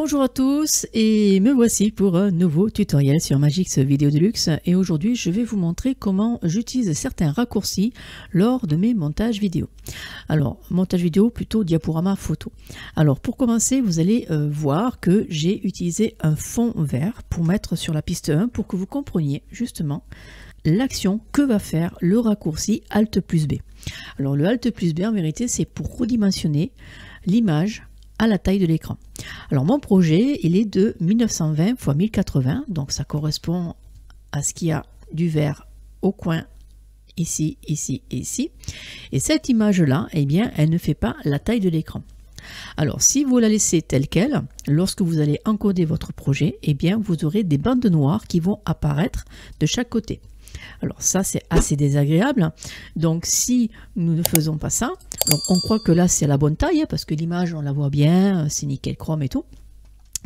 Bonjour à tous et me voici pour un nouveau tutoriel sur Magix Vidéo Deluxe et aujourd'hui je vais vous montrer comment j'utilise certains raccourcis lors de mes montages vidéo. Alors montage vidéo plutôt diaporama photo. Alors pour commencer vous allez voir que j'ai utilisé un fond vert pour mettre sur la piste 1 pour que vous compreniez justement l'action que va faire le raccourci Alt plus B. Alors le Alt plus B en vérité c'est pour redimensionner l'image à la taille de l'écran. Alors mon projet il est de 1920 x 1080 donc ça correspond à ce qu'il y a du vert au coin ici, ici et ici. Et cette image là, eh bien elle ne fait pas la taille de l'écran. Alors si vous la laissez telle quelle, lorsque vous allez encoder votre projet, eh bien vous aurez des bandes noires qui vont apparaître de chaque côté. Alors ça c'est assez désagréable, donc si nous ne faisons pas ça, alors on croit que là c'est la bonne taille, parce que l'image on la voit bien, c'est nickel chrome et tout,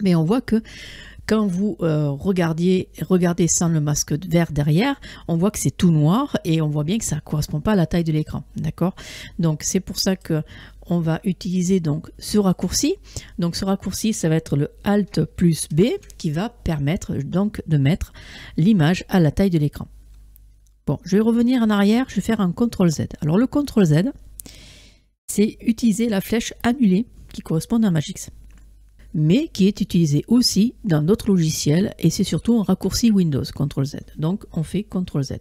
mais on voit que quand vous regardez sans le masque vert derrière, on voit que c'est tout noir et on voit bien que ça ne correspond pas à la taille de l'écran, d'accord? Donc c'est pour ça que on va utiliser donc ce raccourci. Donc ce raccourci ça va être le Alt plus B qui va permettre donc de mettre l'image à la taille de l'écran. Bon, je vais revenir en arrière, je vais faire un CTRL Z. Alors le CTRL Z, c'est utiliser la flèche annulée qui correspond à Magix, mais qui est utilisée aussi dans d'autres logiciels et c'est surtout un raccourci Windows, CTRL Z. Donc on fait CTRL Z.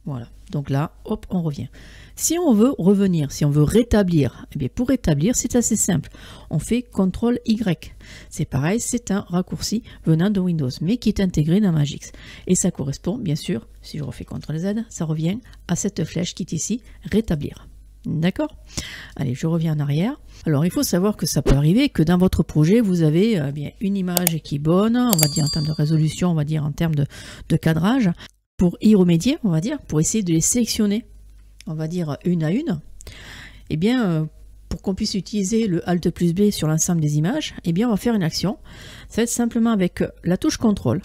Voilà, donc là, hop, on revient. Si on veut revenir, si on veut rétablir, eh bien pour rétablir, c'est assez simple. On fait CTRL Y. C'est pareil, c'est un raccourci venant de Windows, mais qui est intégré dans Magix. Et ça correspond, bien sûr, si je refais CTRL Z, ça revient à cette flèche qui est ici, rétablir. D'accord? Allez, je reviens en arrière. Alors, il faut savoir que ça peut arriver que dans votre projet, vous avez bien une image qui est bonne, on va dire en termes de résolution, on va dire en termes de cadrage. Pour y remédier, on va dire, pour essayer de les sélectionner, on va dire une à une, et bien pour qu'on puisse utiliser le Alt plus B sur l'ensemble des images, et bien on va faire une action. Ça va être simplement avec la touche CTRL.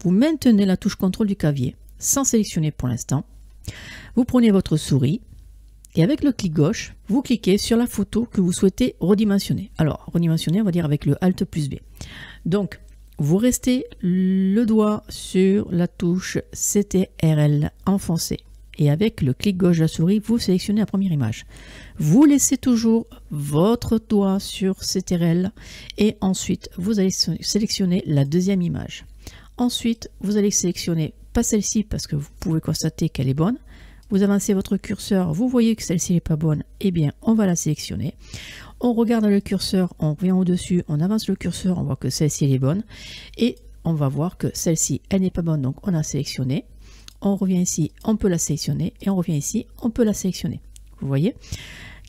Vous maintenez la touche CTRL du clavier, sans sélectionner pour l'instant. Vous prenez votre souris, et avec le clic gauche, vous cliquez sur la photo que vous souhaitez redimensionner. Alors, redimensionner, on va dire avec le Alt plus B. Donc, vous restez le doigt sur la touche CTRL enfoncée et avec le clic gauche de la souris, vous sélectionnez la première image. Vous laissez toujours votre doigt sur CTRL et ensuite vous allez sélectionner la deuxième image. Ensuite, vous allez sélectionner, pas celle-ci parce que vous pouvez constater qu'elle est bonne. Vous avancez votre curseur, vous voyez que celle-ci n'est pas bonne, eh bien on va la sélectionner. On regarde le curseur, on revient au-dessus, on avance le curseur, on voit que celle-ci est bonne. Et on va voir que celle-ci, elle n'est pas bonne, donc on a sélectionné. On revient ici, on peut la sélectionner. Et on revient ici, on peut la sélectionner. Vous voyez?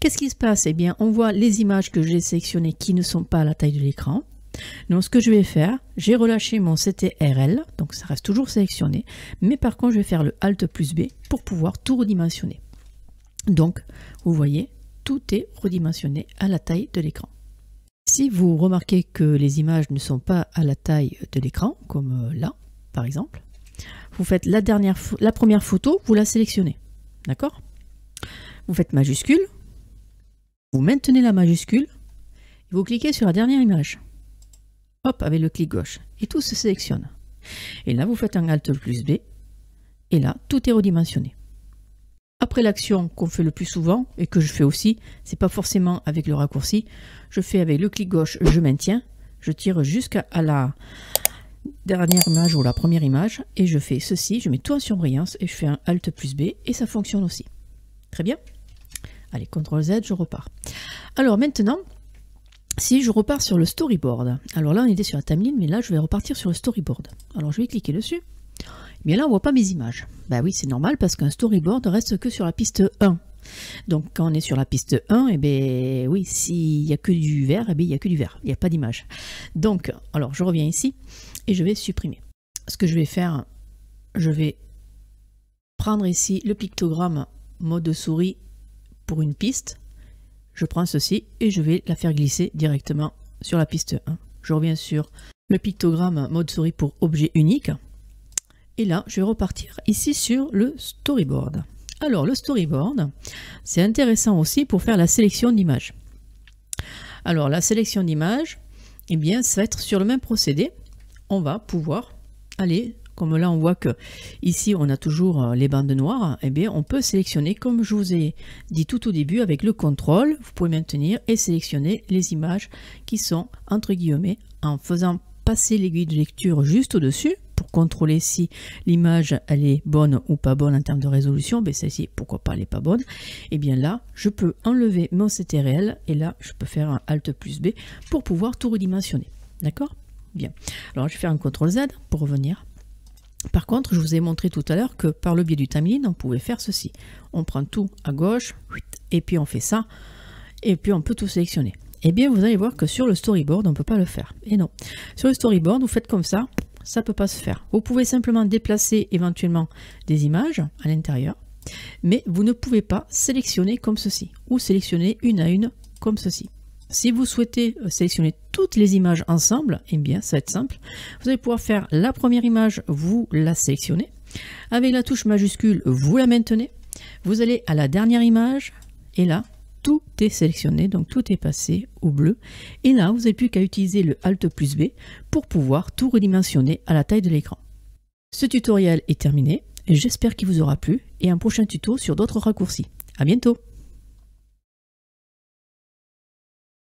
Qu'est-ce qui se passe? Eh bien, on voit les images que j'ai sélectionnées qui ne sont pas à la taille de l'écran. Donc ce que je vais faire, j'ai relâché mon CTRL, donc ça reste toujours sélectionné. Mais par contre, je vais faire le Alt plus B pour pouvoir tout redimensionner. Donc, vous voyez, tout est redimensionné à la taille de l'écran. Si vous remarquez que les images ne sont pas à la taille de l'écran, comme là, par exemple, vous faites la première photo, vous la sélectionnez. D'accord? Vous faites majuscule, vous maintenez la majuscule, et vous cliquez sur la dernière image. Hop, avec le clic gauche. Et tout se sélectionne. Et là, vous faites un Alt plus B, et là, tout est redimensionné. Après l'action qu'on fait le plus souvent, et que je fais aussi, c'est pas forcément avec le raccourci, je fais avec le clic gauche, je maintiens, je tire jusqu'à la dernière image ou la première image, et je fais ceci, je mets tout en surbrillance, et je fais un Alt plus B, et ça fonctionne aussi. Très bien. Allez, CTRL Z, je repars. Alors maintenant, si je repars sur le storyboard, alors là on était sur la timeline, mais là je vais repartir sur le storyboard. Alors je vais cliquer dessus. Bien là on voit pas mes images. Bah oui, c'est normal parce qu'un storyboard reste que sur la piste 1. Donc quand on est sur la piste 1, et bien oui, s'il n'y a que du vert, et bien il n'y a que du vert, il n'y a pas d'image. Donc, alors je reviens ici et je vais supprimer. Ce que je vais faire, je vais prendre ici le pictogramme mode souris pour une piste. Je prends ceci et je vais la faire glisser directement sur la piste 1. Je reviens sur le pictogramme mode souris pour objet unique. Et là, je vais repartir ici sur le storyboard. Alors, le storyboard, c'est intéressant aussi pour faire la sélection d'images. Alors, la sélection d'images, eh bien ça va être sur le même procédé. On va pouvoir aller, comme là on voit que ici on a toujours les bandes noires, eh bien on peut sélectionner comme je vous ai dit tout au début avec le contrôle, vous pouvez maintenir et sélectionner les images qui sont entre guillemets en faisant passer l'aiguille de lecture juste au-dessus pour contrôler si l'image elle est bonne ou pas bonne en termes de résolution. Ben celle-ci, pourquoi pas, elle n'est pas bonne. Et bien là, je peux enlever mon CTRL et là, je peux faire un Alt plus B pour pouvoir tout redimensionner. D'accord? Bien. Alors, je vais faire un CTRL Z pour revenir. Par contre, je vous ai montré tout à l'heure que par le biais du timeline, on pouvait faire ceci. On prend tout à gauche et puis on fait ça et puis on peut tout sélectionner. Eh bien, vous allez voir que sur le storyboard, on ne peut pas le faire. Et non. Sur le storyboard, vous faites comme ça ne peut pas se faire. Vous pouvez simplement déplacer éventuellement des images à l'intérieur, mais vous ne pouvez pas sélectionner comme ceci, ou sélectionner une à une comme ceci. Si vous souhaitez sélectionner toutes les images ensemble, eh bien, ça va être simple. Vous allez pouvoir faire la première image, vous la sélectionnez. Avec la touche majuscule, vous la maintenez. Vous allez à la dernière image, et là, tout est sélectionné, donc tout est passé au bleu. Et là, vous n'avez plus qu'à utiliser le Alt plus B pour pouvoir tout redimensionner à la taille de l'écran. Ce tutoriel est terminé, j'espère qu'il vous aura plu et un prochain tuto sur d'autres raccourcis. À bientôt!